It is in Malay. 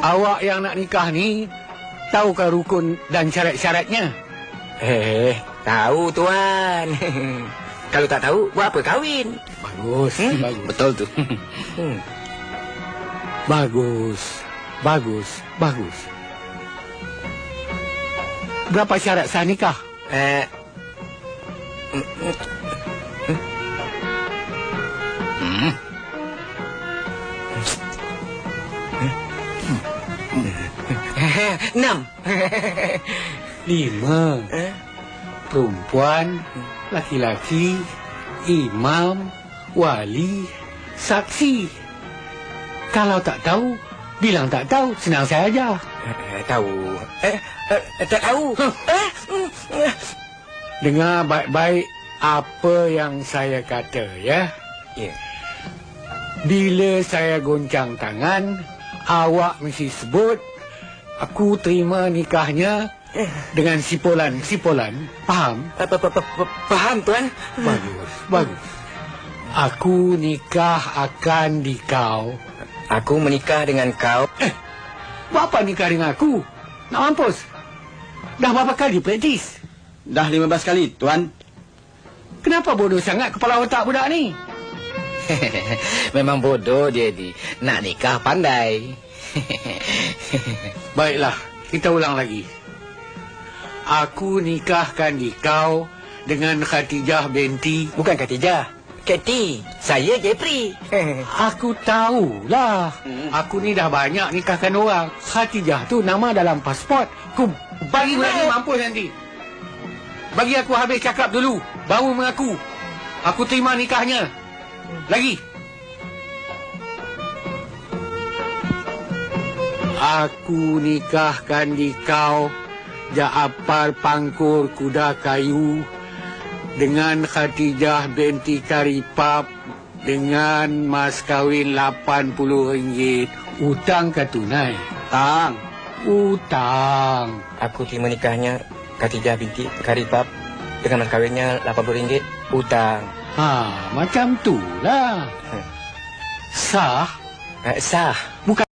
Awak yang nak nikah ni, tahukah rukun dan syarat-syaratnya? Tahu tuan. Kalau tak tahu, buat apa kahwin? Bagus, bagus. Betul tu. Bagus, bagus, bagus. Berapa syarat sah nikah? Enam. 5. Perempuan, laki-laki, imam, wali, saksi. Kalau tak tahu, bilang tak tahu, senang saja. Tahu. Tak tahu. Dengar baik-baik apa yang saya kata, ya. Ya. Bila saya goncang tangan, awak mesti sebut, aku terima nikahnya dengan sipolan. Faham? Faham tuan. Bagus, bagus. Aku nikah akan di kau. Aku menikah dengan kau. Buat apa nikah dengan aku? Nak mampus? Dah berapa kali praktis? Dah 15 kali, Tuan. Kenapa bodoh sangat kepala otak budak ni? Memang bodoh dia ni. Nak nikah pandai. Baiklah, kita ulang lagi. Aku nikahkan di kau dengan Khatijah binti... Bukan Khatijah. Katie. Saya Jeffrey. Aku tahulah. Aku ni dah banyak nikahkan orang. Khatijah tu nama dalam pasport. Ku bagi budak ni mampus nanti. Bagi aku habis cakap dulu, baru mengaku. Aku terima nikahnya. Lagi. Aku nikahkan di kau Jaafar Pangkur Kuda Kayu dengan Khatijah binti Karipap dengan mas kahwin RM80. Utang ke tunai? Tang. Utang. Aku terima nikahnya Khatijah binti Karipap dengan mas kahwinnya RM80. Utang. Macam tu lah. Sah? Sah. Bukan